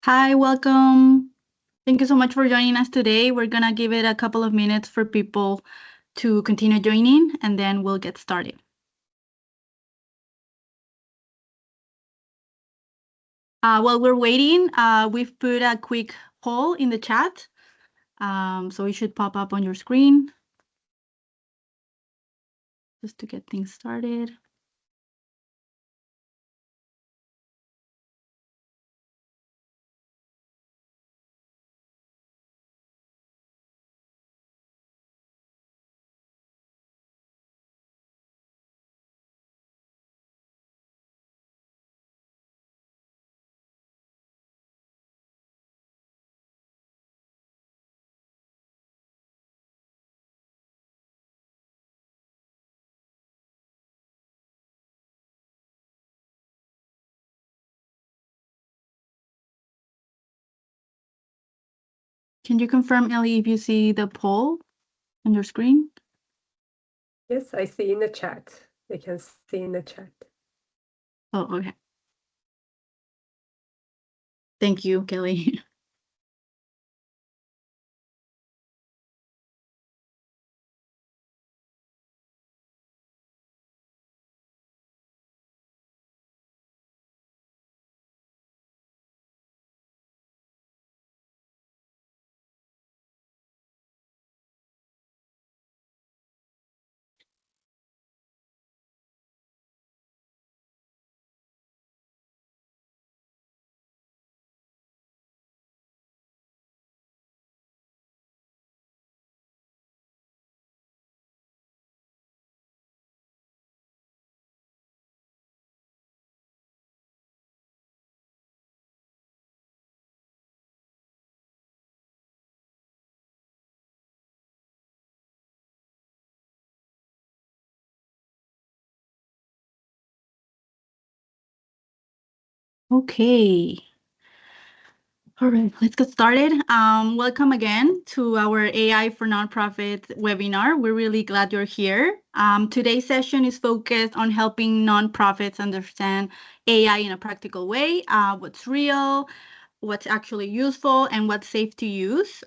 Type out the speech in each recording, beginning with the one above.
Hi, welcome. Thank you so much for joining us today. We're going to give it a couple of minutes for people to continue joining, and then we'll get started. While we're waiting, we've put a quick poll in the chat, so it should pop up on your screen just to get things started. Can you confirm, Ellie, if you see the poll on your screen? Yes, I see in the chat. I can see in the chat. Oh, okay. Thank you, Kelly. Okay. All right, let's get started. Welcome again to our AI for Nonprofit webinar. We're really glad you're here. Today's session is focused on helping nonprofits understand AI in a practical way, what's real, what's actually useful, and what's safe to use.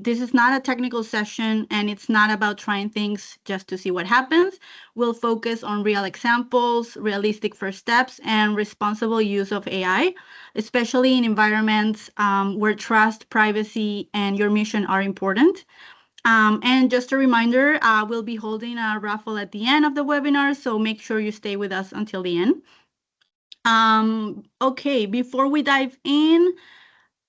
This is not a technical session, and it's not about trying things just to see what happens. We'll focus on real examples, realistic first steps, and responsible use of AI, especially in environments where trust, privacy, and your mission are important. And just a reminder, we'll be holding a raffle at the end of the webinar, so make sure you stay with us until the end. Okay, before we dive in,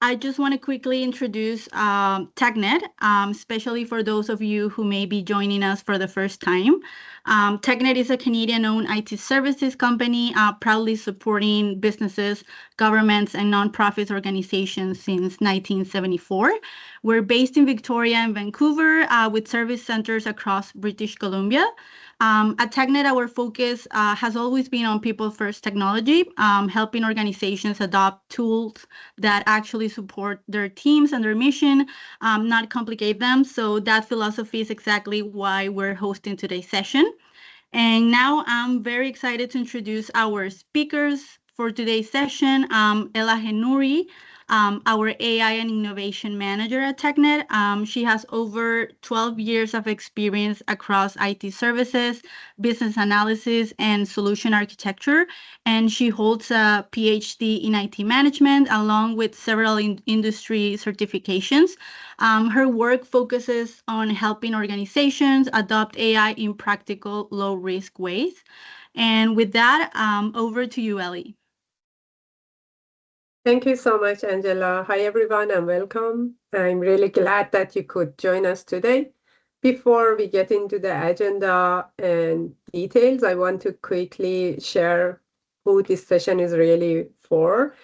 I just want to quickly introduce TechNet, especially for those of you who may be joining us for the first time. TechNet is a Canadian-owned IT services company proudly supporting businesses, governments, and nonprofit organizations since 1974. We're based in Victoria and Vancouver with service centers across British Columbia. At TechNet, our focus has always been on people-first technology, helping organizations adopt tools that actually support their teams and their mission, not complicate them. So that philosophy is exactly why we're hosting today's session. And now I'm very excited to introduce our speakers for today's session. Ella Henuri, our AI and Innovation Manager at TechNet. She has over 12 years of experience across IT services, business analysis, and solution architecture. And she holds a PhD in IT management along with several industry certifications. Her work focuses on helping organizations adopt AI in practical, low-risk ways. And with that, over to you, Ellie. Thank you so much, Angela. Hi, everyone, and welcome. I'm really glad that you could join us today. Before we get into the agenda and details, I want to quickly share who this session is really for.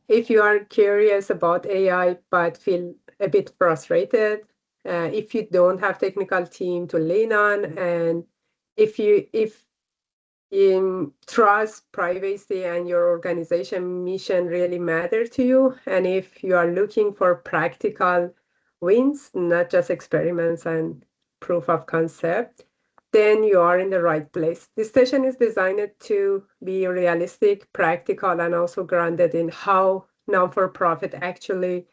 If you are curious about AI but feel a bit frustrated, if you don't have technical team to lean on, and if trust, privacy, and your organization mission really matter to you, and if you are looking for practical wins, not just experiments and proof of concept, then you are in the right place. This session is designed to be realistic, practical, and also grounded in how non-for-profit actually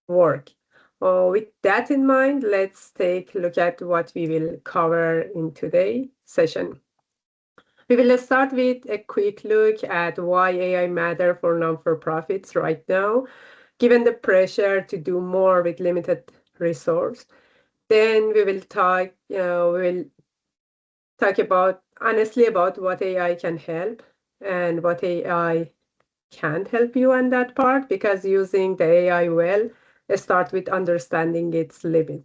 work. With that in mind, let's take a look at what we will cover in today's session. We will start with a quick look at why AI matter for non-for-profits right now, given the pressure to do more with limited resource. Then we will talk about honestly about what AI can help and what AI can't help you on that part, because using the AI well, start with understanding its limit.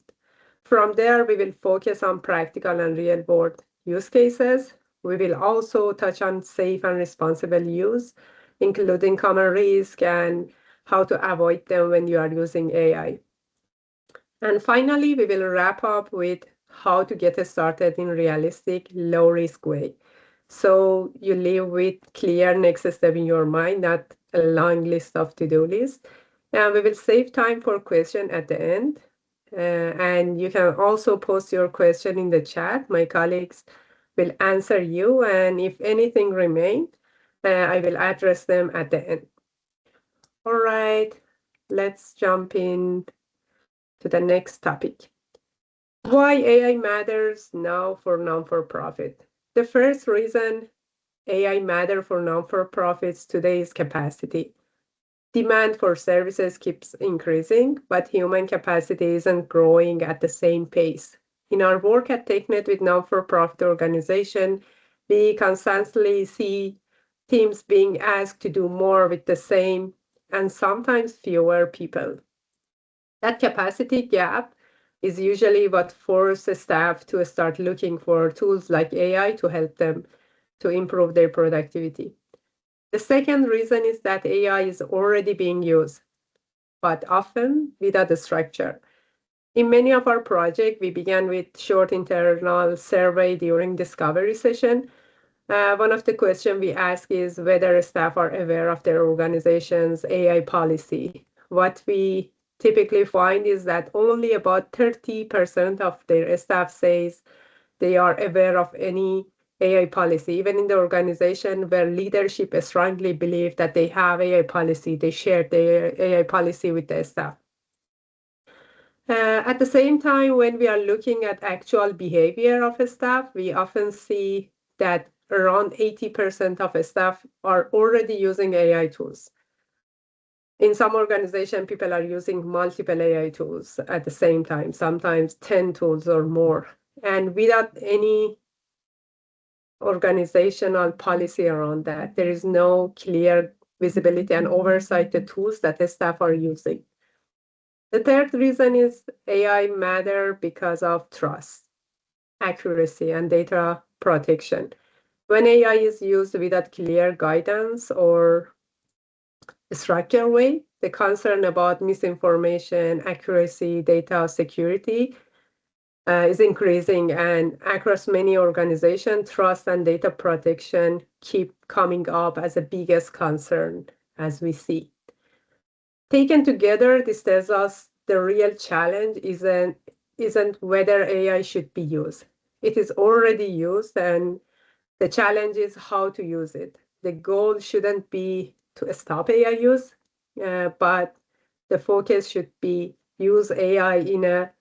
From there, we will focus on practical and real world use cases. We will also touch on safe and responsible use, including common risk and how to avoid them when you are using AI. And finally, we will wrap up with how to get started in realistic, low risk way. So you live with clear next step in your mind, not a long list of to-do list. And we will save time for question at the end. And you can also post your question in the chat. My colleagues will answer you. And if anything remains, I will address them at the end. All right, let's jump in to the next topic. Why AI matters now for non-for-profit. The first reason AI matter for non-for-profits today is capacity. Demand for services keeps increasing, but human capacity isn't growing at the same pace. In our work at TechNet with non-for-profit organization, we constantly see teams being asked to do more with the same and sometimes fewer people. That capacity gap is usually what forces staff to start looking for tools like AI to help them to improve their productivity. The second reason is that AI is already being used, but often without a structure. In many of our projects, we began with short internal survey during discovery session. One of the questions we ask is whether staff are aware of their organization's AI policy. What we typically find is that only about 30% of their staff says they are aware of any AI policy. Even in the organization where leadership strongly believe that they have AI policy, they share their AI policy with the staff. At the same time, when we are looking at actual behavior of staff, we often see that around 80% of staff are already using AI tools. In some organization, people are using multiple AI tools at the same time, sometimes 10 tools or more. And without any organizational policy around that, there is no clear visibility and oversight the tools that the staff are using. The third reason is AI matter because of trust, accuracy, and data protection. When AI is used without clear guidance or structured way, the concern about misinformation, accuracy, data security is increasing, and across many organizations, trust and data protection keep coming up as the biggest concern as we see. Taken together, this tells us the real challenge isn't whether AI should be used. It is already used, and the challenge is how to use it. The goal shouldn't be to stop AI use, but the focus should be use AI in a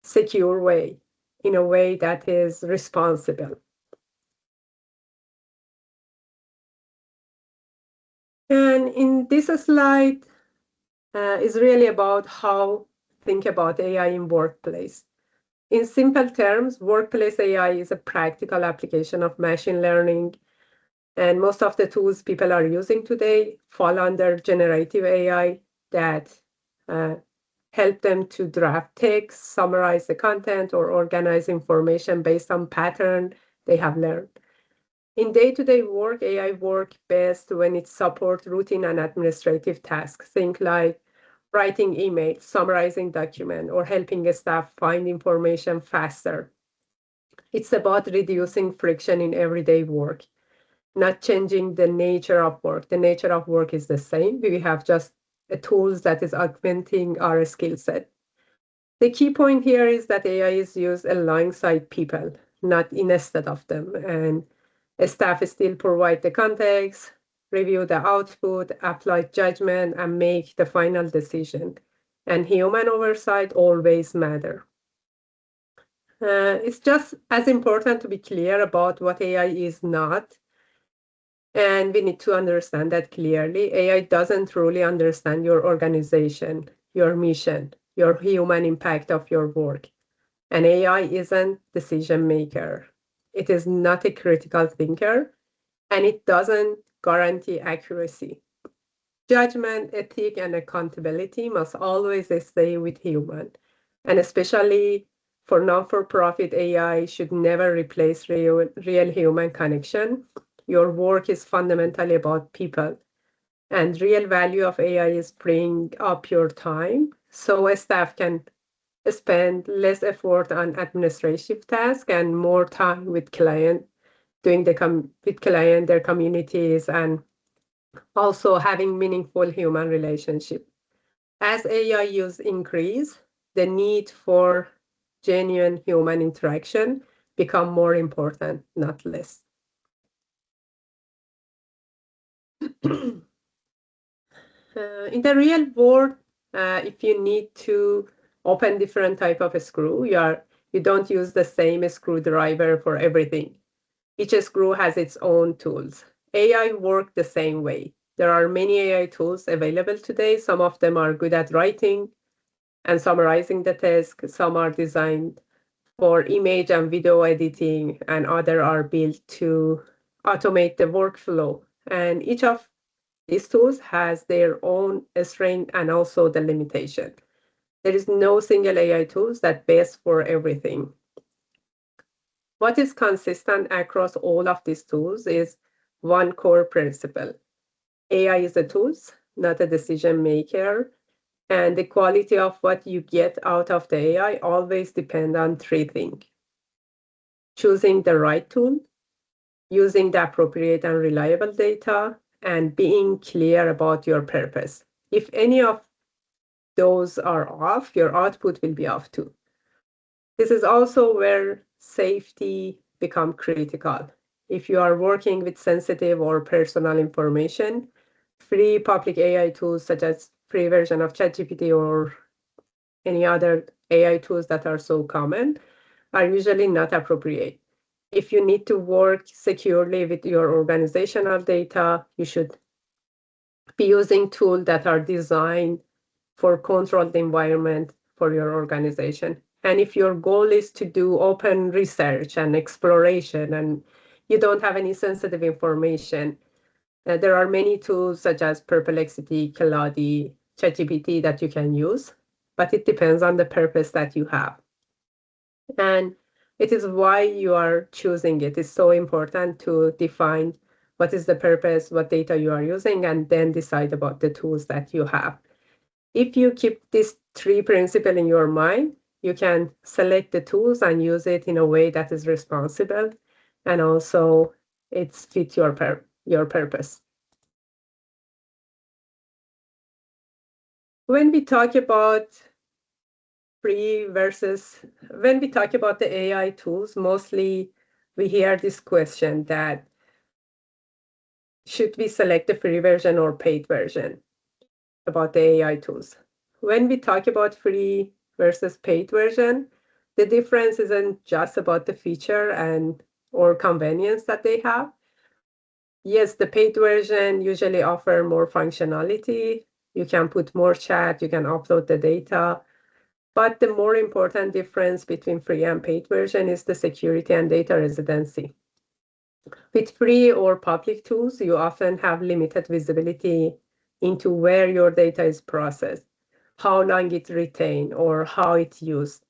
secure way, in a way that is responsible. And in this slide is really about how think about AI in workplace. In simple terms, workplace AI is a practical application of machine learning, and most of the tools people are using today fall under generative AI that uh, help them to draft text, summarize the content, or organize information based on pattern they have learned. In day-to-day work, AI work best when it supports routine and administrative tasks. Think like writing emails, summarizing document, or helping a staff find information faster. It's about reducing friction in everyday work, not changing the nature of work. The nature of work is the same. We have just a tools that is augmenting our skill set. The key point here is that AI is used alongside people, not instead of them. And staff still provide the context, review the output, apply judgment, and make the final decision. And human oversight always matter. It's just as important to be clear about what AI is not, and we need to understand that clearly. AI doesn't truly understand your organization, your mission, your human impact of your work. And AI isn't decision maker. It is not a critical thinker, and it doesn't guarantee accuracy. Judgment, ethic, and accountability must always stay with human. And especially for non-for-profit, AI should never replace real human connection. Your work is fundamentally about people. And real value of AI is freeing up your time so a staff can spend less effort on administrative tasks and more time with client, doing with client, their communities, and also having meaningful human relationship. As AI use increase, the need for genuine human interaction become more important, not less. In the real world, if you need to open different type of a screw, you don't use the same screwdriver for everything. Each screw has its own tools. AI work the same way. There are many AI tools available today. Some of them are good at writing and summarizing the task. Some are designed for image and video editing, and other are built to automate the workflow. And each of these tools has their own strength and also the limitation. There is no single AI tools that best for everything. What is consistent across all of these tools is one core principle. AI is a tool, not a decision maker. And the quality of what you get out of the AI always depend on three things. Choosing the right tool, using the appropriate and reliable data, and being clear about your purpose. If any of those are off, your output will be off too. This is also where safety becomes critical. If you are working with sensitive or personal information, free public AI tools such as free version of ChatGPT or any other AI tools that are so common are usually not appropriate. If you need to work securely with your organizational data, you should be using tools that are designed for controlled environment for your organization. And if your goal is to do open research and exploration and you don't have any sensitive information, there are many tools such as Perplexity, Kaladi, ChatGPT that you can use, but it depends on the purpose that you have. And it is why you are choosing it. It's so important to define what is the purpose, what data you are using, and then decide about the tools that you have. If you keep these three principles in your mind, you can select the tools and use it in a way that is responsible and also it's fit your purpose. When we talk about when we talk about the AI tools, mostly we hear this question that should we select the free version or paid version about the AI tools? When we talk about free versus paid version, the difference isn't just about the feature and or convenience that they have. Yes, the paid version usually offer more functionality. You can put more chat, you can upload the data. But the more important difference between free and paid version is the security and data residency. With free or public tools, you often have limited visibility into where your data is processed, how long it's retained, or how it's used.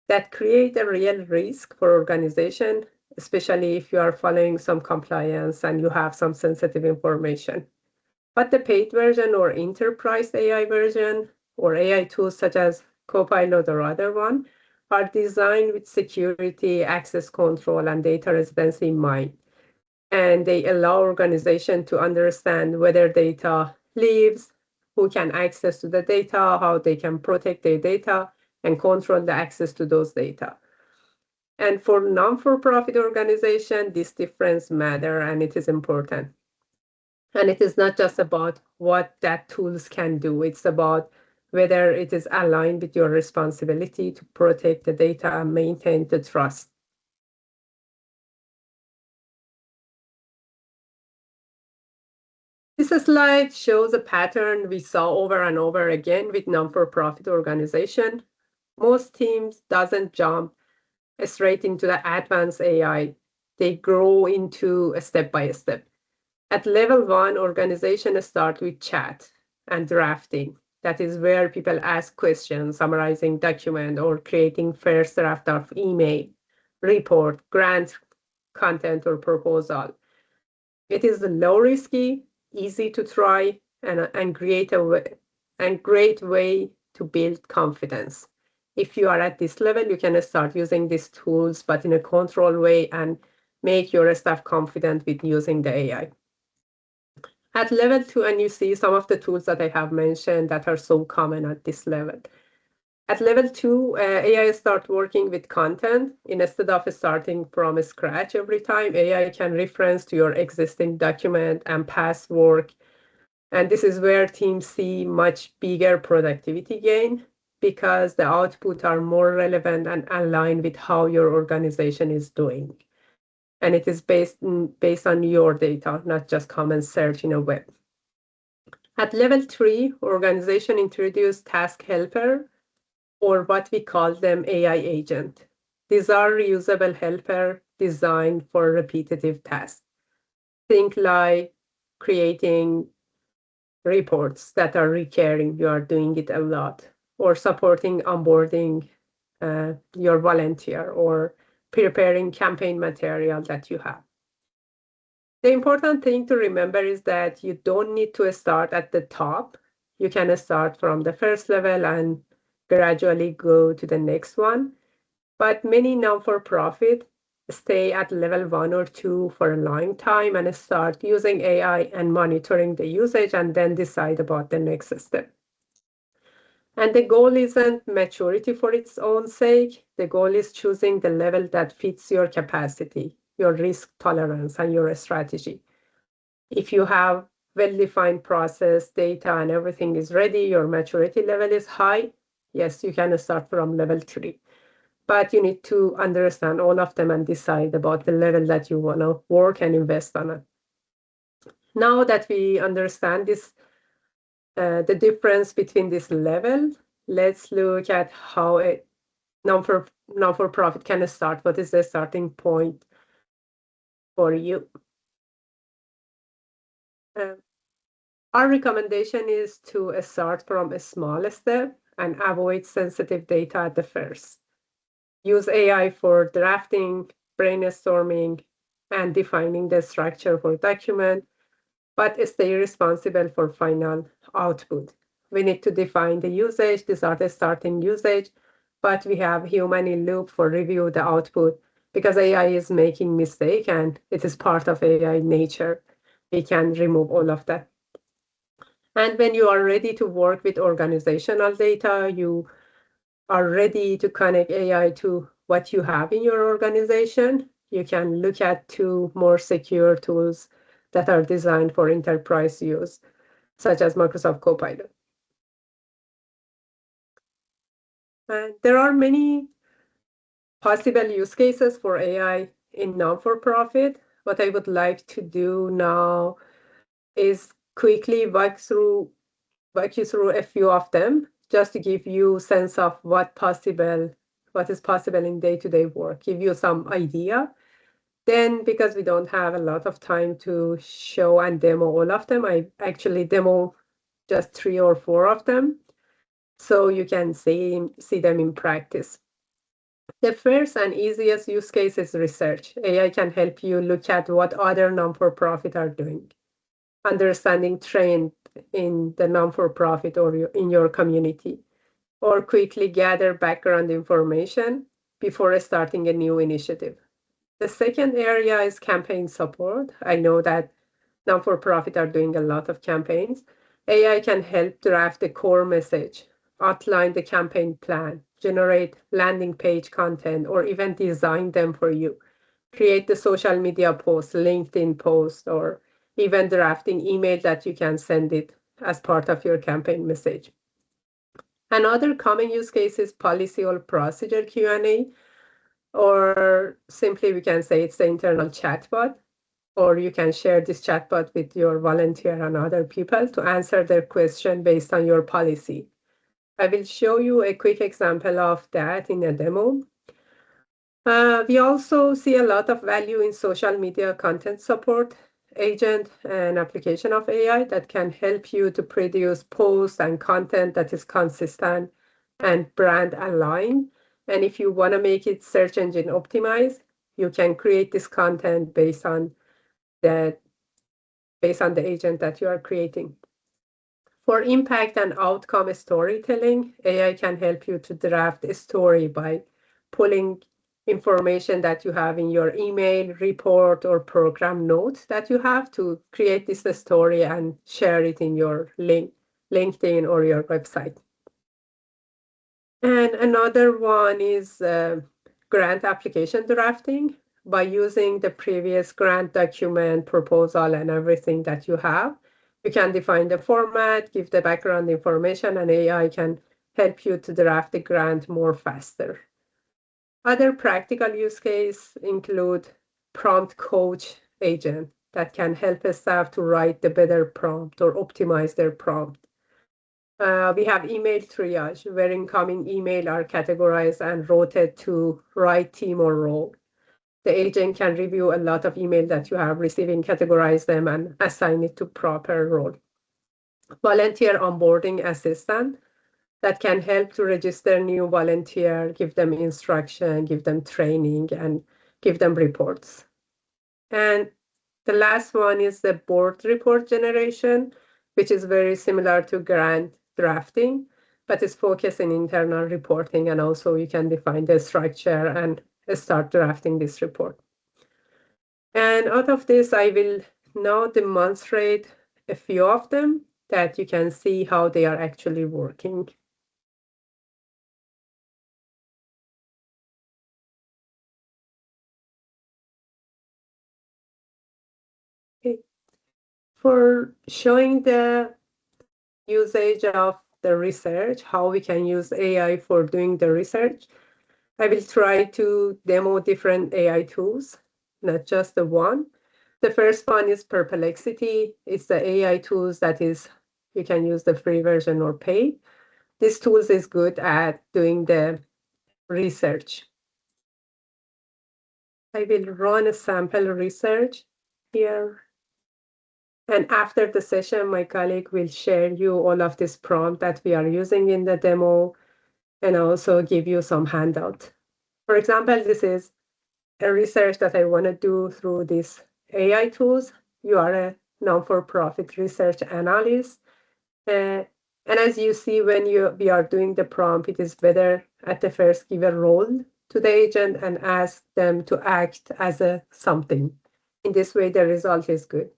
That create a real risk for organization, especially if you are following some compliance and you have some sensitive information. But the paid version or enterprise AI version or AI tools such as Copilot or other one are designed with security, access control, and data residency in mind. And they allow organization to understand whether data lives, who can access to the data, how they can protect their data, and control the access to those data. And for non-for-profit organization, this difference matter and it is important. And it is not just about what that tools can do, it's about whether it is aligned with your responsibility to protect the data and maintain the trust. This slide shows a pattern we saw over and over again with non-for-profit organization. Most teams doesn't jump straight into the advanced AI. They grow into a step by step. At level one, organizations start with chat and drafting. That is where people ask questions, summarizing document, or creating first draft of email, report, grant, content, or proposal. It is low risky, easy to try, and great way to build confidence. If you are at this level, you can start using these tools, but in a controlled way, and make your staff confident with using the AI. At level two, and you see some of the tools that I have mentioned that are so common at this level. At level two, AI start working with content. Instead of starting from scratch every time, AI can reference to your existing document and past work. And this is where teams see much bigger productivity gain because the output are more relevant and aligned with how your organization is doing. And it is based on your data, not just common search in a web. At level three, organization introduce task helper, or what we call them AI agent. These are reusable helper designed for repetitive tasks. Think like creating reports that are recurring, you are doing it a lot, or supporting onboarding your volunteer, or preparing campaign material that you have. The important thing to remember is that you don't need to start at the top. You can start from the first level and gradually go to the next one. But many non-for-profit stay at level one or two for a long time and start using AI and monitoring the usage and then decide about the next step. And the goal isn't maturity for its own sake. The goal is choosing the level that fits your capacity, your risk tolerance, and your strategy. If you have well-defined process, data, and everything is ready, your maturity level is high, yes, you can start from level three. But you need to understand all of them and decide about the level that you want to work and invest on it. Now that we understand this, the difference between this level, let's look at how a non-for-profit can start. What is the starting point for you? Um, Our recommendation is to start from a small step and avoid sensitive data at the first. Use AI for drafting, brainstorming, and defining the structure for document, but stay responsible for final output. We need to define the usage. These are the starting usage, but we have human in loop for review the output because AI is making mistake and it is part of AI nature. We can remove all of that. And when you are ready to work with organizational data, you are ready to connect AI to what you have in your organization, you can look at two more secure tools that are designed for enterprise use, such as Microsoft Copilot. And there are many possible use cases for AI in non-for-profit. What I would like to do now is quickly walk you through a few of them, just to give you sense of what is possible in day-to-day work, give you some idea. Then, because we don't have a lot of time to show and demo all of them, I actually demo just 3 or 4 of them, so you can see them in practice. The first and easiest use case is research. AI can help you look at what other non-for-profit are doing, understanding trend in the non-for-profit or in your community, or quickly gather background information before starting a new initiative. The second area is campaign support. I know that non-for-profit are doing a lot of campaigns. AI can help draft the core message, outline the campaign plan, generate landing page content, or even design them for you. Create the social media post, LinkedIn post, or even drafting email that you can send it as part of your campaign message. Another common use case is policy or procedure Q&A, or simply we can say it's the internal chatbot, or you can share this chatbot with your volunteer and other people to answer their question based on your policy. I will show you a quick example of that in a demo. We also see a lot of value in social media content support agent and application of AI that can help you to produce posts and content that is consistent and brand aligned. And if you want to make it search engine optimized, you can create this content that based on the agent that you are creating. For impact and outcome storytelling, AI can help you to draft a story by pulling information that you have in your email, report, or program notes that you have to create this story and share it in your LinkedIn or your website. And another one is grant application drafting. By using the previous grant document, proposal, and everything that you have, you can define the format, give the background information, and AI can help you to draft the grant more faster. Other practical use cases include prompt coach agent that can help a staff to write the better prompt or optimize their prompt. We have email triage, where incoming email are categorized and routed to right team or role. The agent can review a lot of email that you have received and categorize them and assign it to proper role. Volunteer onboarding assistant that can help to register new volunteer, give them instruction, give them training, and give them reports. And the last one is the board report generation, which is very similar to grant drafting, but it's focused in internal reporting, and also you can define the structure and start drafting this report. And out of this, I will now demonstrate a few of them that you can see how they are actually working. Okay. For showing the usage of the research, how we can use AI for doing the research, I will try to demo different AI tools, not just the one. The first one is Perplexity. It's the AI tools that is, you can use the free version or pay. This tools is good at doing the research. I will run a sample research here. And after the session, my colleague will share you all of this prompt that we are using in the demo and also give you some handout. For example, this is a research that I want to do through these AI tools. You are a non-for-profit research analyst. And as you see, when we are doing the prompt, it is better at the first give a role to the agent and ask them to act as a something. In this way, the result is good.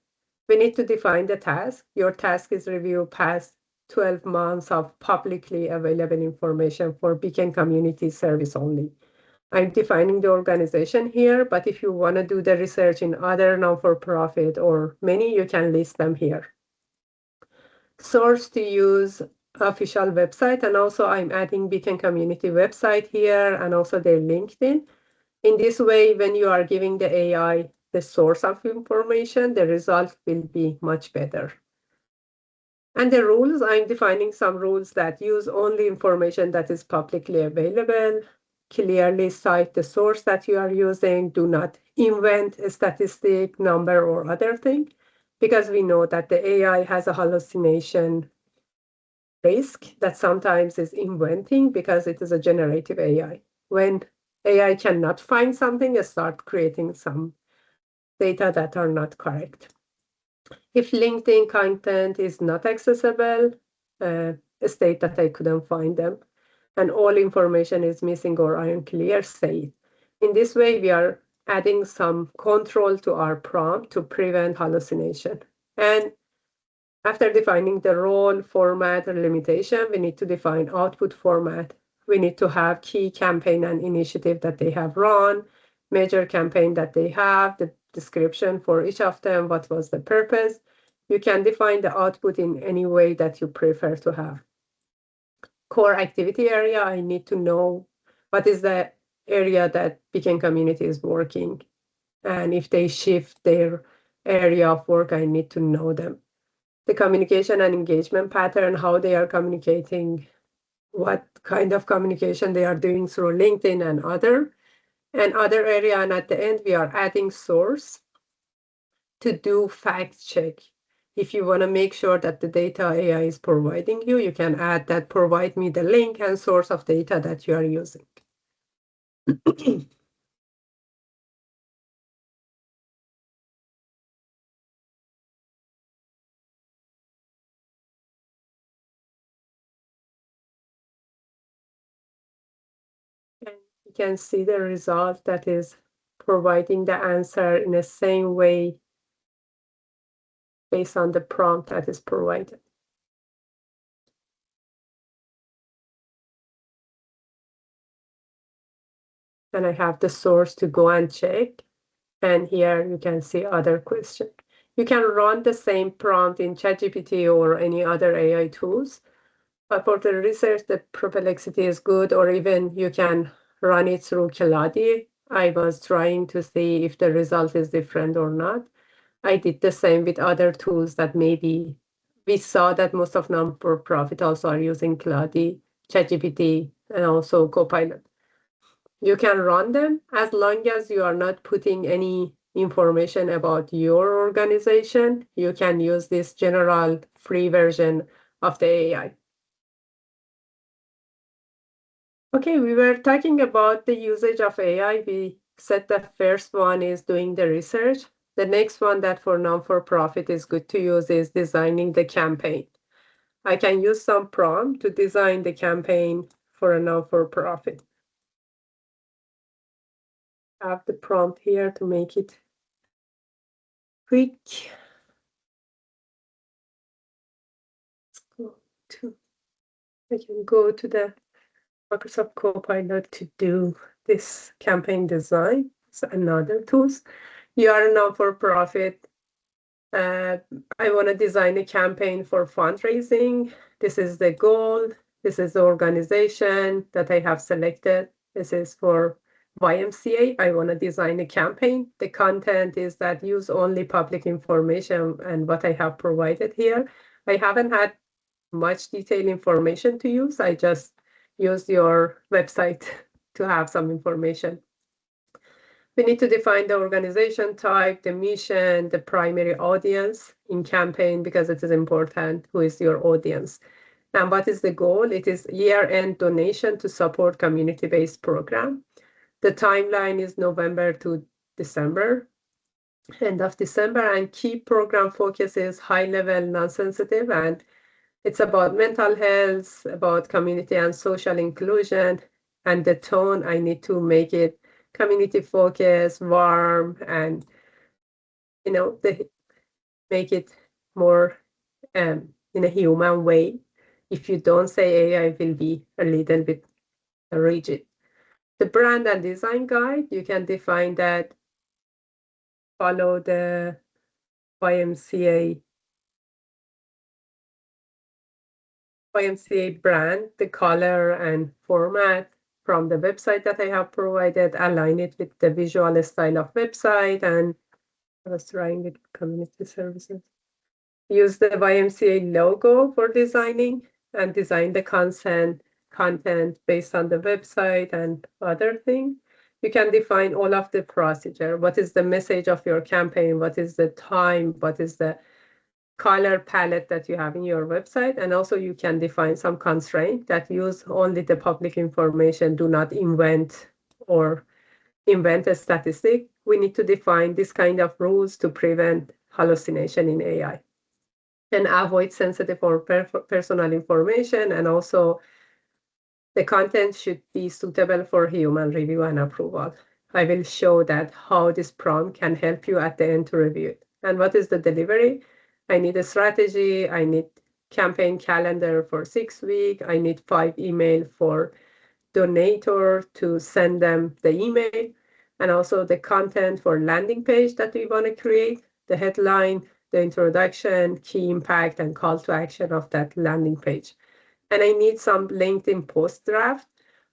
We need to define the task. Your task is review past 12 months of publicly available information for Beacon Community Service only. I'm defining the organization here, but if you want to do the research in other non-for-profit or many, you can list them here. Source to use official website, and also I'm adding Beacon Community website here and also their LinkedIn. In this way, when you are giving the AI the source of information, the result will be much better. And the rules, I'm defining some rules that use only information that is publicly available. Clearly cite the source that you are using. Do not invent a statistic, number, or other thing, because we know that the AI has a hallucination risk that sometimes is inventing because it is a generative AI. When AI cannot find something, it start creating some data that are not correct. If LinkedIn content is not accessible, state that I couldn't find them, and all information is missing or unclear, say it. In this way, we are adding some control to our prompt to prevent hallucination. And after defining the role, format, or limitation, we need to define output format. We need to have key campaign and initiative that they have run, major campaign that they have, the description for each of them, what was the purpose. You can define the output in any way that you prefer to have. Core activity area, I need to know what is the area that Beacon community is working. And if they shift their area of work, I need to know them. The communication and engagement pattern, how they are communicating, what kind of communication they are doing through LinkedIn and other area. And at the end, we are adding source to do fact check. If you want to make sure that the data AI is providing you, you can add that provide me the link and source of data that you are using. And you can see the result that is providing the answer in the same way based on the prompt that is provided. And I have the source to go and check. And here you can see other question. You can run the same prompt in ChatGPT or any other AI tools. But for the research, the perplexity is good, or even you can run it through Keladi. I was trying to see if the result is different or not. I did the same with other tools that maybe we saw that most of non-for-profit also are using Keladi, ChatGPT, and also Copilot. You can run them as long as you are not putting any information about your organization. You can use this general free version of the AI. Okay, we were talking about the usage of AI. We said the first one is doing the research. The next one that for non-for-profit is good to use is designing the campaign. I can use some prompt to design the campaign for a non-for-profit. I have the prompt here to make it quick. I can go to the Microsoft Copilot to do this campaign design. It's another tools. You are a non-for-profit. I want to design a campaign for fundraising. This is the goal. This is the organization that I have selected. This is for YMCA. I want to design a campaign. The content is that use only public information and what I have provided here. I haven't had much detailed information to use. I just use your website to have some information. We need to define the organization type, the mission, the primary audience in campaign, because it is important who is your audience. And what is the goal? It is year-end donation to support community-based program. The timeline is November to December, end of December, and key program focus is high-level, non-sensitive, and it's about mental health, about community and social inclusion, and the tone, I need to make it community focused, warm, and make it more in a human way. If you don't say AI will be a little bit rigid. The brand and design guide, you can define that, follow the YMCA brand, the color and format from the website that I have provided, align it with the visual style of website, and I was trying with community services. Use the YMCA logo for designing and design the content based on the website and other things. You can define all of the procedure. What is the message of your campaign? What is the time? What is the color palette that you have in your website? And also you can define some constraint that use only the public information, do not invent a statistic. We need to define this kind of rules to prevent hallucination in AI and avoid sensitive or personal information. And also the content should be suitable for human review and approval. I will show that how this prompt can help you at the end to review it. And what is the delivery? I need a strategy. I need campaign calendar for 6 weeks. I need 5 email for donator to send them the email. and also the content for landing page that we want to create, the headline, the introduction, key impact, and call to action of that landing page. And I need some LinkedIn post draft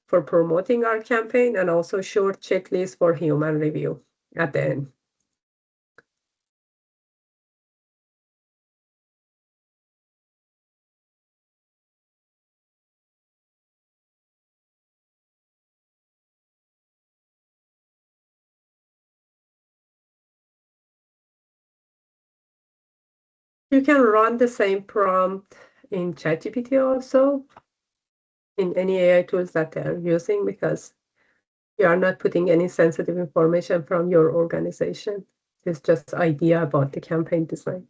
for promoting our campaign and also short checklist for human review at the end. You can run the same prompt in ChatGPT also, in any AI tools that they're using, because you are not putting any sensitive information from your organization. It's just idea about the campaign design.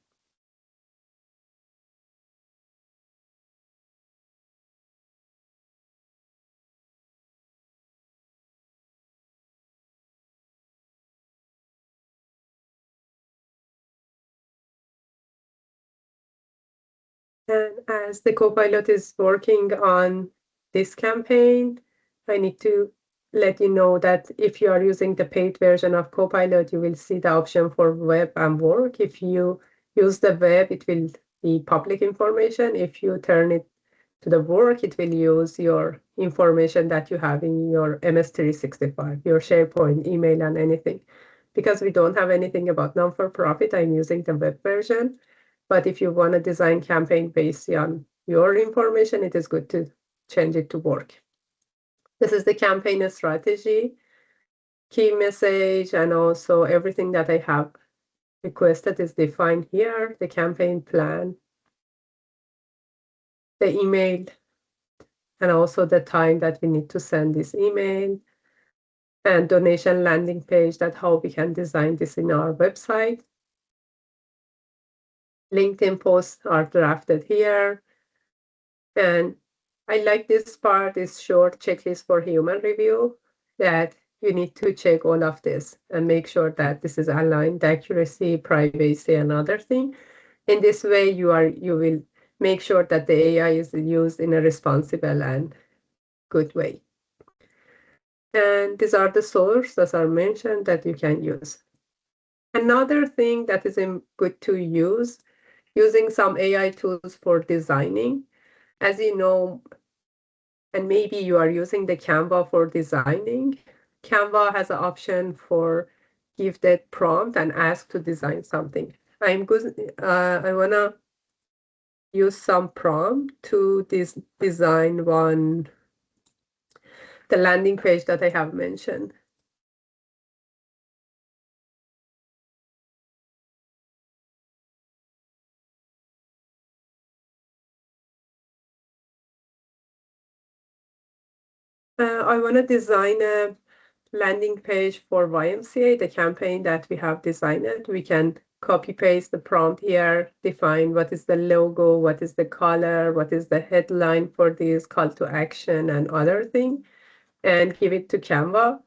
And as the Copilot is working on this campaign, I need to let you know that if you are using the paid version of Copilot, you will see the option for web and work. If you use the web, it will be public information. If you turn it to the work, it will use your information that you have in your MS365, your SharePoint, email, and anything. Because we don't have anything about non-for-profit, I'm using the web version. But if you want to design campaign based on your information, it is good to change it to work. This is the campaign strategy, key message, and also everything that I have requested is defined here, the campaign plan, the email, and also the time that we need to send this email, and donation landing page, that how we can design this in our website. LinkedIn posts are drafted here. And I like this part, is short checklist for human review, that you need to check all of this and make sure that this is aligned, accuracy, privacy, and other thing. In this way, you will make sure that the AI is used in a responsible and good way. And these are the sources that are mentioned that you can use. Another thing that is good to use, using some AI tools for designing. As you know, and maybe you are using the Canva for designing. Canva has an option for give that prompt and ask to design something. I'm good. I wanna use some prompt to design the landing page that I have mentioned. I want to design a landing page for YMCA, the campaign that we have designed. We can copy paste the prompt here, define what is the logo, what is the color, what is the headline for this call to action and other thing, and give it to Canva,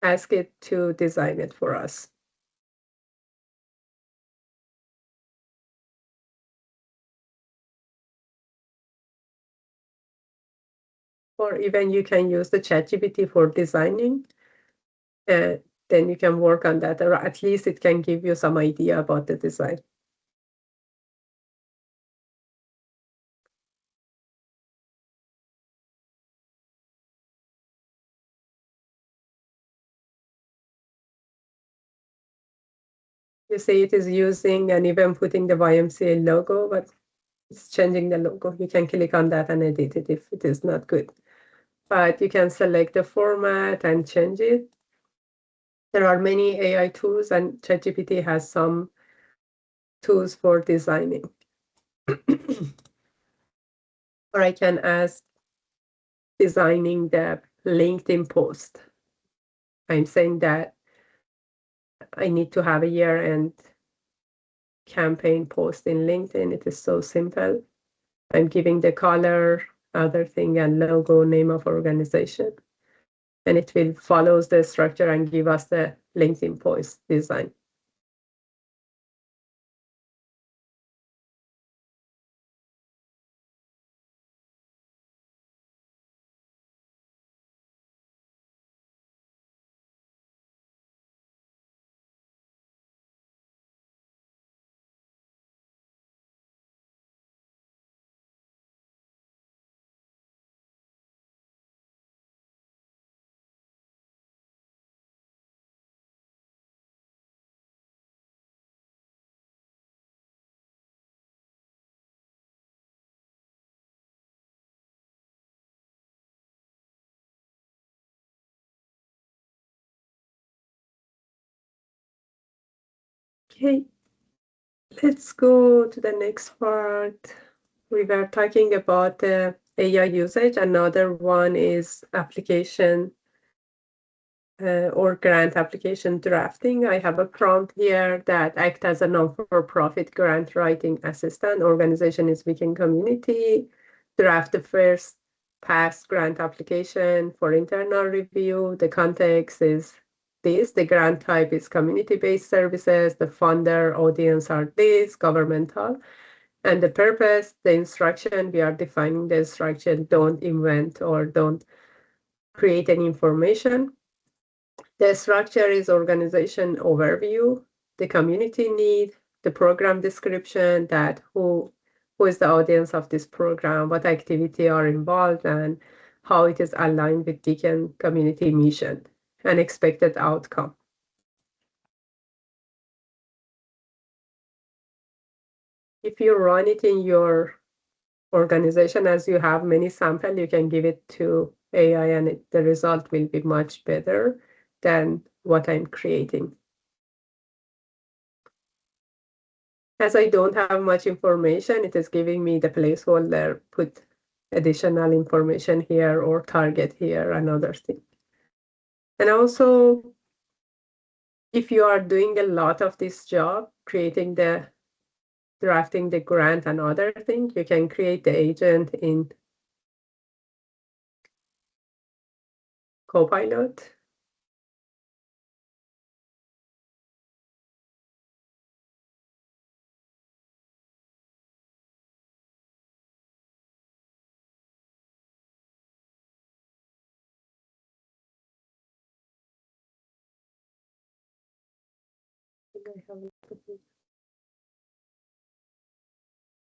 ask it to design it for us. Or even you can use the ChatGPT for designing, and then you can work on that, or at least it can give you some idea about the design. You see it is using and even putting the YMCA logo, but it's changing the logo. You can click on that and edit it if it is not good. But you can select the format and change it. There are many AI tools, and ChatGPT has some tools for designing. Or I can ask designing the LinkedIn post. I'm saying that I need to have a year-end campaign post in LinkedIn. It is so simple. I'm giving the color, other thing, and logo, name of organization. And it will follows the structure and give us the LinkedIn post design. Okay, let's go to the next part. We were talking about the AI usage. Another one is application or grant application drafting. I have a prompt here that acts as a non-for-profit grant writing assistant. Organization is Weekend Community. Draft the first past grant application for internal review. The context is this. The grant type is community-based services. The funder audience are this, governmental. And the purpose, the instruction, we are defining the instruction. Don't invent or don't create any information. The structure is organization overview, the community need, the program description, that who is the audience of this program, what activity are involved, and how it is aligned with Deacon community mission and expected outcome. If you run it in your organization, as you have many sample, you can give it to AI and the result will be much better than what I'm creating. As I don't have much information, it is giving me the placeholder, put additional information here or target here, another thing. And also, if you are doing a lot of this job, creating the drafting the grant and other thing, you can create the agent in Copilot.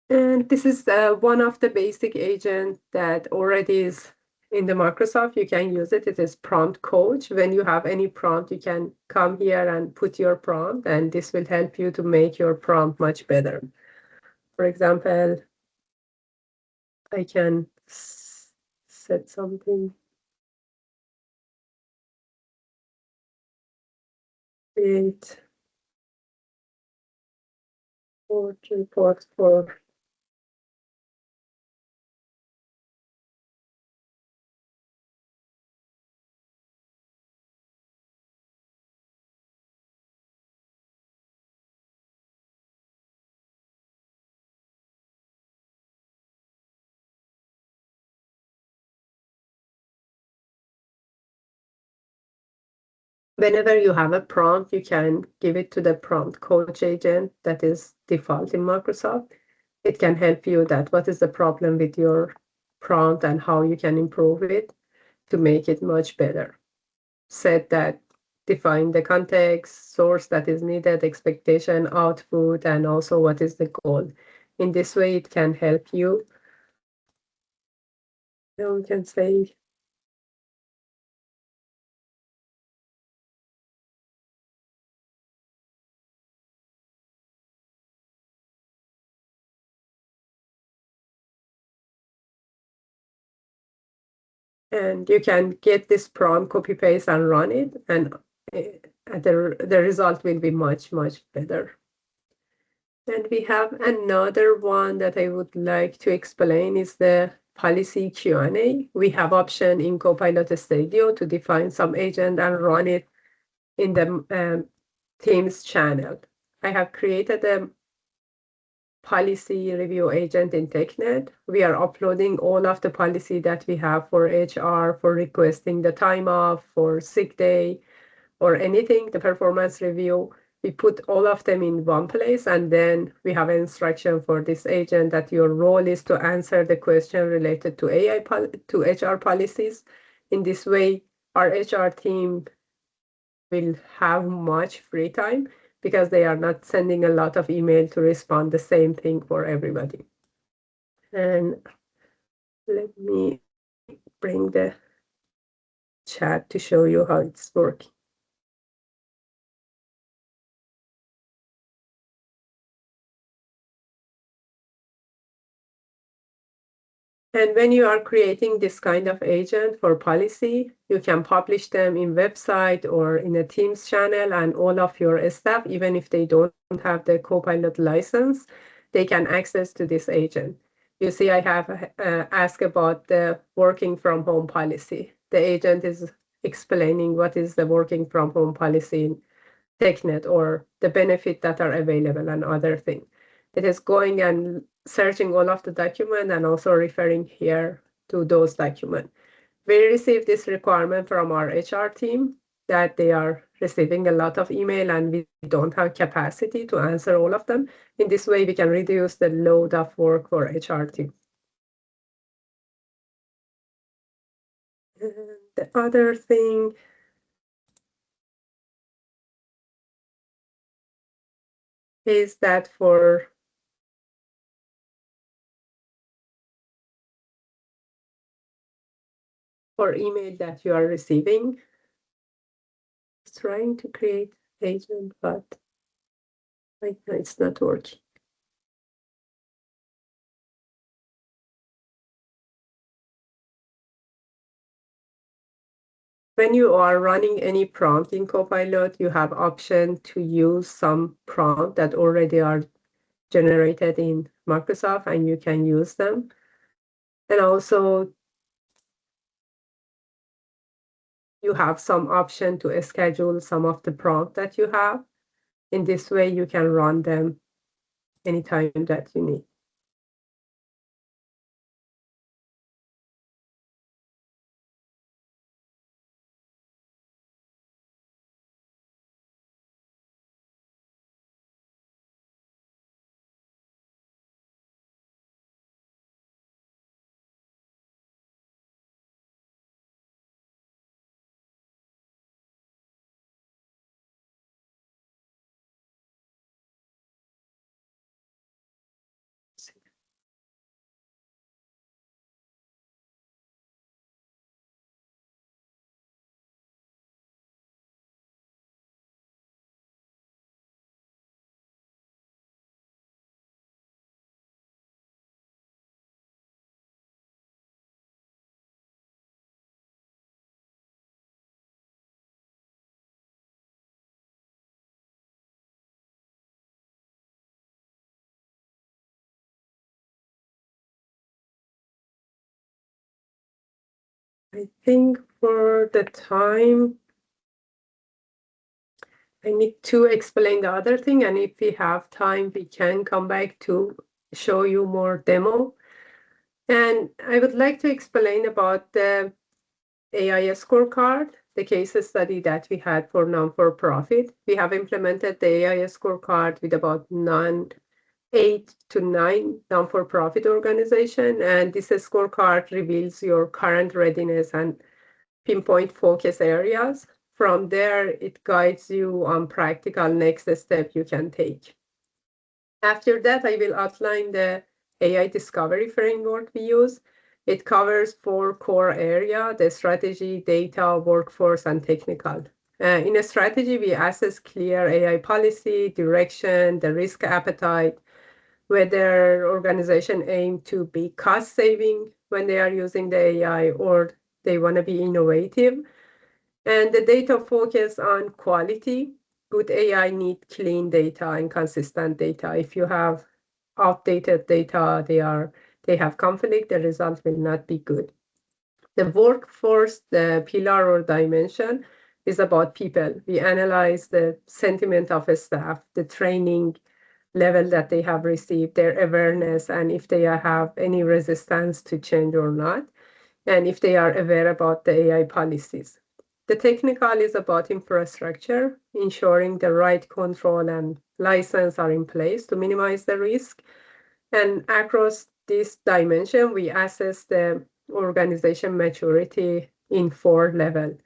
And this is one of the basic agents that already is in the Microsoft. You can use it. It is Prompt Coach. When you have any prompt, you can come here and put your prompt, and this will help you to make your prompt much better. For example, I can set something, create report for whenever you have a prompt, you can give it to the prompt coach agent that is default in Microsoft. It can help you that what is the problem with your prompt and how you can improve it to make it much better. Set that, define the context, source that is needed, expectation, output, and also what is the goal. In this way, it can help you. We can say and you can get this prompt, copy paste and run it, and the result will be much, much better. And we have another one that I would like to explain is the policy Q&A. We have option in Copilot Studio to define some agent and run it in the Teams channel. I have created a policy review agent in TechNet. We are uploading all of the policy that we have for HR, for requesting the time off, for sick day, or anything, the performance review. We put all of them in one place, and then we have an instruction for this agent that your role is to answer the question related to to HR policies. In this way, our HR team will have much free time because they are not sending a lot of email to respond the same thing for everybody. And let me bring the chat to show you how it's working. And when you are creating this kind of agent for policy, you can publish them in website or in a Teams channel, and all of your staff, even if they don't have the Copilot license, they can access to this agent. You see, I have asked about the working from home policy. The agent is explaining what is the working from home policy in TechNet or the benefit that are available and other things. It is going and searching all of the document and also referring here to those documents. We received this requirement from our HR team that they are receiving a lot of email and we don't have capacity to answer all of them. In this way, we can reduce the load of work for HR team. And the other thing is that for email that you are receiving, it's trying to create agent, but right now it's not working. When you are running any prompt in Copilot, you have option to use some prompt that already are generated in Microsoft and you can use them. And also you have some option to schedule some of the prompt that you have. In this way, you can run them anytime that you need. I think for the time, I need to explain the other thing. And if we have time, we can come back to show you more demo. And I would like to explain about the AI scorecard, the case study that we had for non-for-profit. We have implemented the AI scorecard with about 8 to 9 non-for-profit organization. And this scorecard reveals your current readiness and pinpoint focus areas. From there, it guides you on practical next step you can take. After that, I will outline the AI discovery framework we use. It covers 4 core areas: the strategy, data, workforce, and technical. In a strategy, we assess clear AI policy, direction, the risk appetite, whether organization aim to be cost saving when they are using the AI or they want to be innovative. And the data focus on quality. Good AI need clean data and consistent data. If you have outdated data, they have conflict, the result will not be good. The workforce, the pillar or dimension, is about people. We analyze the sentiment of a staff, the training level that they have received, their awareness, and if they have any resistance to change or not, and if they are aware about the AI policies. The technical is about infrastructure, ensuring the right control and license are in place to minimize the risk. And across this dimension, we assess the organization maturity in 4 levels.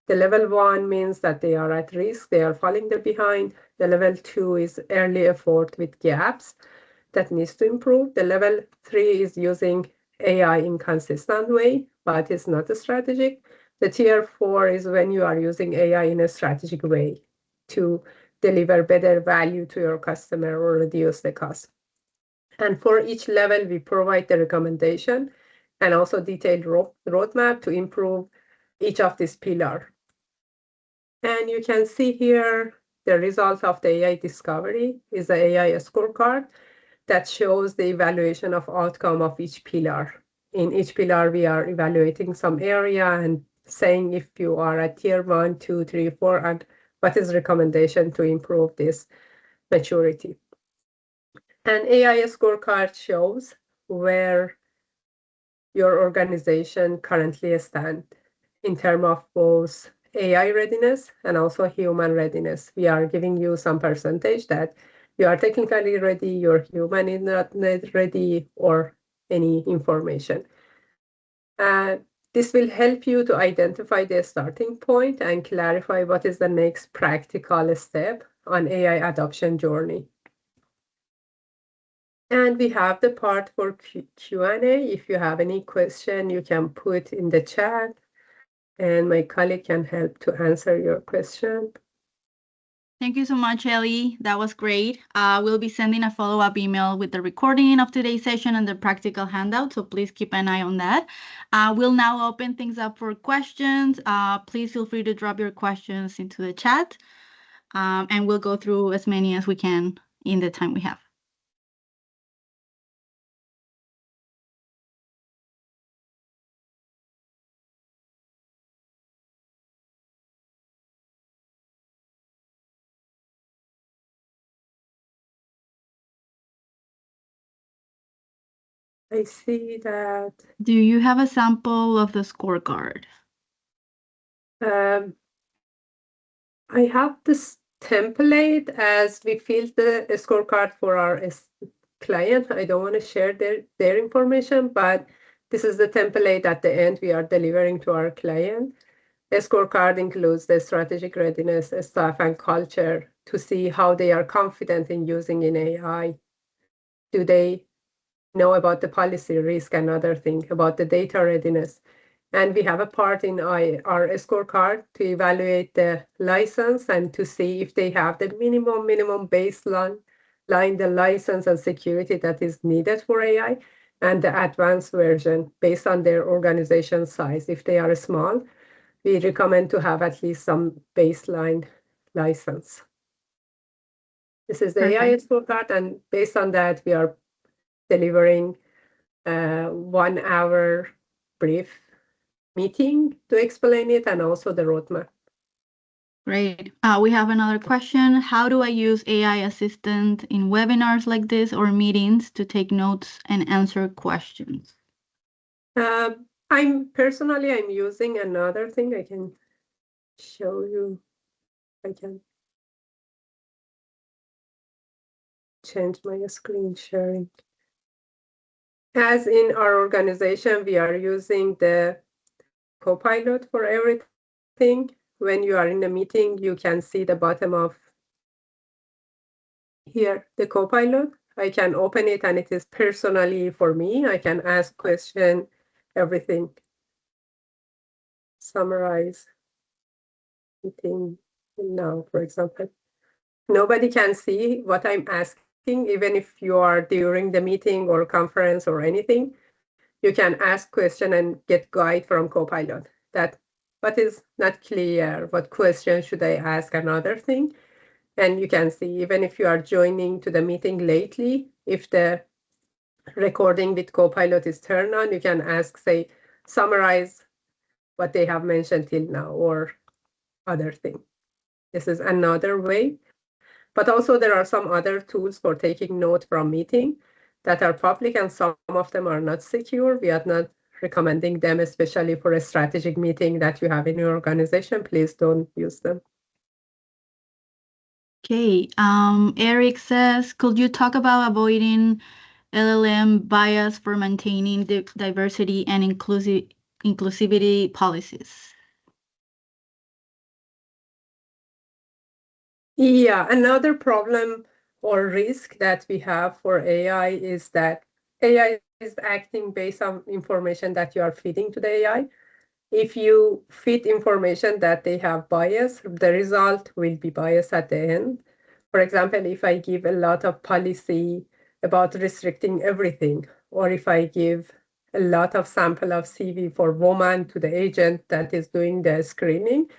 The level 1 means that they are at risk, they are falling behind. The level 2 is early effort with gaps that needs to improve. The level 3 is using AI in consistent way, but it's not a strategic. The tier 4 is when you are using AI in a strategic way to deliver better value to your customer or reduce the cost. And for each level, we provide the recommendation and also detailed roadmap to improve each of these pillars. And you can see here the result of the AI discovery is the AI scorecard that shows the evaluation of outcome of each pillar. In each pillar, we are evaluating some area and saying if you are at tier 1, 2, 3, 4, and what is recommendation to improve this maturity. An AI scorecard shows where your organization currently stands in terms of both AI readiness and also human readiness. We are giving you some percentage that you are technically ready, your human is not ready, or any information. And this will help you to identify the starting point and clarify what is the next practical step on AI adoption journey. And we have the part for Q&A. If you have any question, you can put in the chat and my colleague can help to answer your question. Thank you so much, Ellie. That was great. We'll be sending a follow-up email with the recording of today's session and the practical handout, so please keep an eye on that. We'll now open things up for questions. Please feel free to drop your questions into the chat, and we'll go through as many as we can in the time we have. I see that. Do you have a sample of the scorecard? Um, I have this template as we filled the scorecard for our client. I don't want to share their information, but this is the template at the end we are delivering to our client. The scorecard includes the strategic readiness, staff, and culture to see how they are confident in using in AI. Do they know about the policy risk and other thing about the data readiness? And we have a part in our scorecard to evaluate the license and to see if they have the minimum baseline, the license and security that is needed for AI, and the advanced version based on their organization size. If they are small, we recommend to have at least some baseline license. This is the AI scorecard, and based on that, we are delivering a 1 hour brief meeting to explain it and also the roadmap. Great. We have another question. How do I use AI assistant in webinars like this or meetings to take notes and answer questions? I'm using another thing. I can show you. I can change my screen sharing. As in our organization, we are using the Copilot for everything. When you are in a meeting, you can see the bottom of here, the Copilot. I can open it and it is personally for me. I can ask question, everything. Summarize meeting now, for example. Nobody can see what I'm asking, even if you are during the meeting or conference or anything. You can ask question and get guide from Copilot. That what is not clear, what question should I ask, another thing. And you can see, even if you are joining to the meeting lately, if the recording with Copilot is turned on, you can ask, say, summarize what they have mentioned till now or other thing. This is another way. But also there are some other tools for taking note from meeting that are public and some of them are not secure. We are not recommending them, especially for a strategic meeting that you have in your organization. Please don't use them. Okay. Eric says, could you talk about avoiding LLM bias for maintaining the diversity and inclusivity policies? Yeah, another problem or risk that we have for AI is that AI is acting based on information that you are feeding to the AI. If you feed information that they have bias, the result will be bias at the end. For example, if I give a lot of policy about restricting everything, or if I give a lot of sample of CV for woman to the agent that is doing the screening,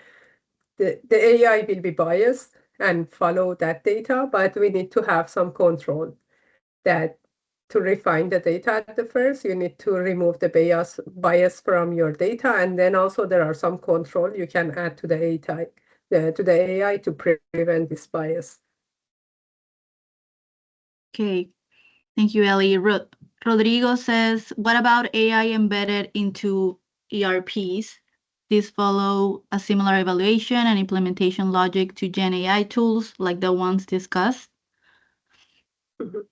the AI will be biased and follow that data, but we need to have some control that to refine the data at the first, you need to remove the bias from your data. And then also there are some control you can add to the AI to prevent this bias. Okay, thank you, Ellie. Rodrigo says, what about AI embedded into ERPs? These follow a similar evaluation and implementation logic to Gen AI tools like the ones discussed. Mhm.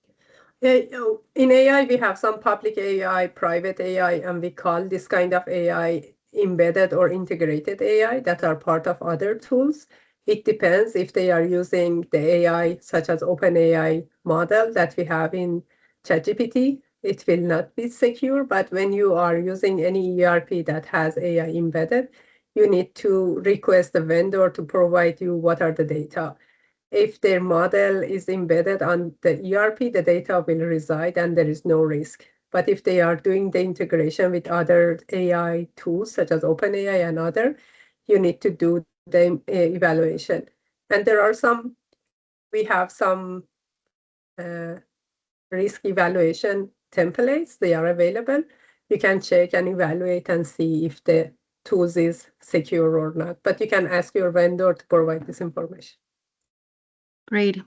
In AI, we have some public AI, private AI, and we call this kind of AI embedded or integrated AI that are part of other tools. It depends if they are using the AI, such as OpenAI model that we have in ChatGPT. It will not be secure, but when you are using any ERP that has AI embedded, you need to request the vendor to provide you what are the data. If their model is embedded on the ERP, the data will reside and there is no risk. But if they are doing the integration with other AI tools, such as OpenAI and other, you need to do the evaluation. And there are we have some uh, risk evaluation templates. They are available. You can check and evaluate and see if the tools is secure or not. But you can ask your vendor to provide this information. Great.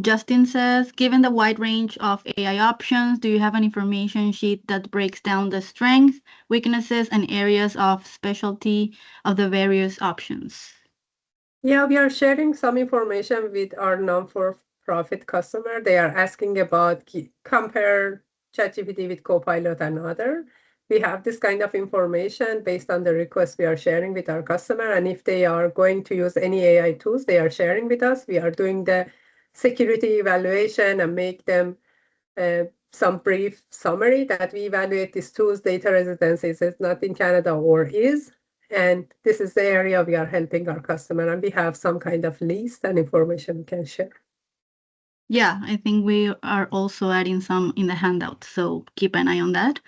Justin says, given the wide range of AI options, do you have an information sheet that breaks down the strengths, weaknesses, and areas of specialty of the various options? Yeah, we are sharing some information with our non-for-profit customer. They are asking about compare ChatGPT with Copilot and other. We have this kind of information based on the request we are sharing with our customer. And if they are going to use any AI tools, they are sharing with us. We are doing the security evaluation and make them some brief summary that we evaluate these tools, data residencies is not in Canada or is. And this is the area we are helping our customer, and we have some kind of list and information we can share. Yeah, I think we are also adding some in the handout, so keep an eye on that.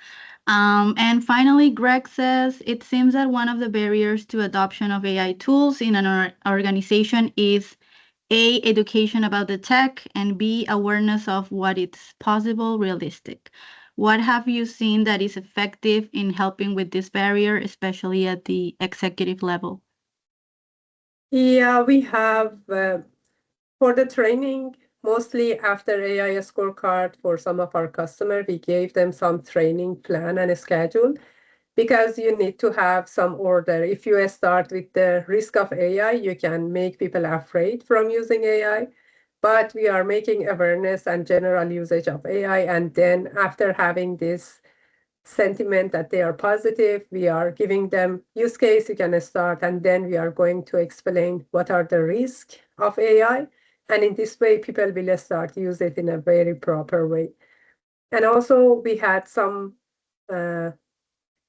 And finally, Greg says, it seems that one of the barriers to adoption of AI tools in an organization is A, education about the tech, and B, awareness of what is possible, realistic. What have you seen that is effective in helping with this barrier, especially at the executive level? Yeah, we have for the training, mostly after AI scorecard for some of our customers, we gave them some training plan and a schedule because you need to have some order. If you start with the risk of AI, you can make people afraid from using AI. But we are making awareness and general usage of AI. And then after having this sentiment that they are positive, we are giving them use case you can start, and then we are going to explain what are the risks of AI. And in this way, people will start use it in a very proper way. And also we had some uh,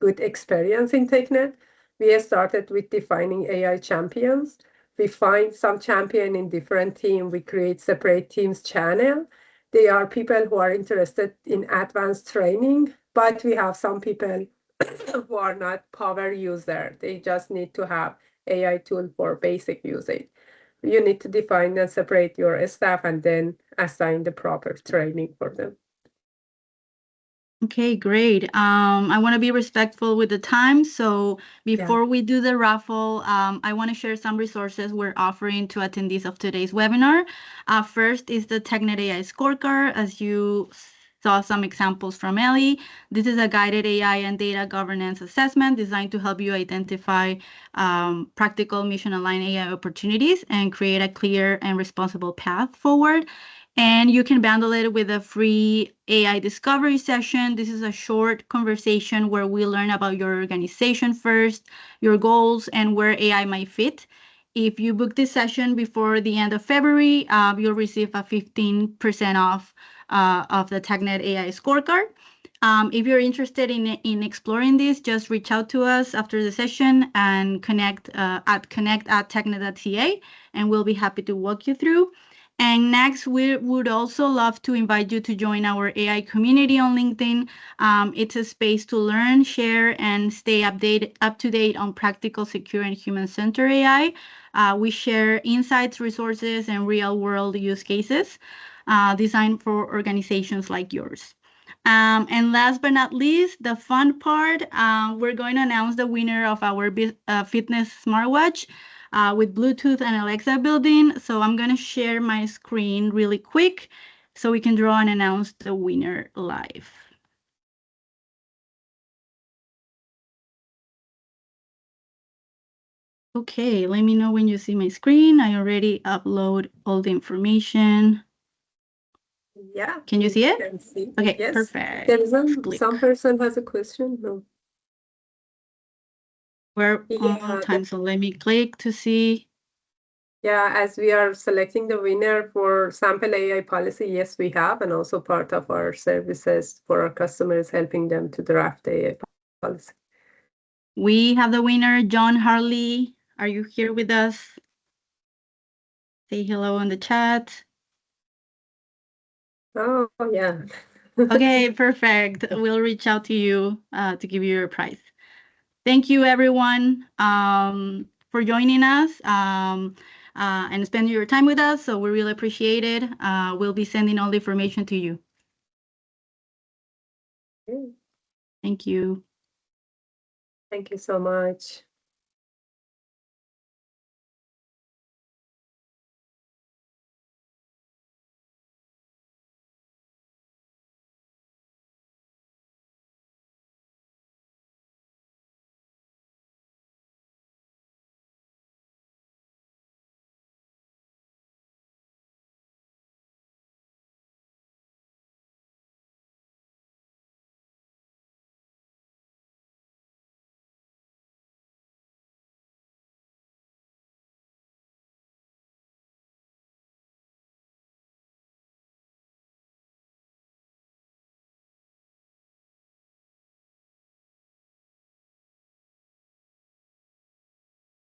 good experience in TechNet. We started with defining AI champions. We find some champion in different team. We create separate teams channel. They are people who are interested in advanced training, but we have some people who are not power user. They just need to have AI tool for basic usage. You need to define and separate your staff and then assign the proper training for them. Okay, great. I want to be respectful with the time. So Yeah. before we do the raffle, I want to share some resources we're offering to attendees of today's webinar. First is the TechNet AI scorecard. As you saw some examples from Ellie, this is a guided AI and data governance assessment designed to help you identify practical mission-aligned AI opportunities and create a clear and responsible path forward. And you can bundle it with a free AI discovery session. This is a short conversation where we learn about your organization first, your goals, and where AI might fit. If you book this session before the end of February, you'll receive a 15% off of the TechNet AI scorecard. If you're interested in exploring this, just reach out to us after the session and connect at technet.ca, and we'll be happy to walk you through. And next, we would also love to invite you to join our AI community on LinkedIn. It's a space to learn, share, and stay up to date on practical, secure, and human-centered AI. We share insights, resources, and real-world use cases designed for organizations like yours. And last but not least, the fun part, we're going to announce the winner of our fitness smartwatch with Bluetooth and Alexa built-in. So I'm going to share my screen really quick so we can draw and announce the winner live. Okay, let me know when you see my screen. I already upload all the information. Yeah. Can you see it? Can see. Okay, Yes. perfect. There is Click. some person has a question. No. We're on Yeah. time, so let me click to see. Yeah, as we are selecting the winner for sample AI policy, yes, we have, and also part of our services for our customers, helping them to draft AI policy. We have the winner, John Harley. Are you here with us? Say hello in the chat. Oh, yeah. Okay, perfect. We'll reach out to you to give you your prize. Thank you, everyone, for joining us and spending your time with us. So we really appreciate it. We'll be sending all the information to you. Thank you. Thank you so much.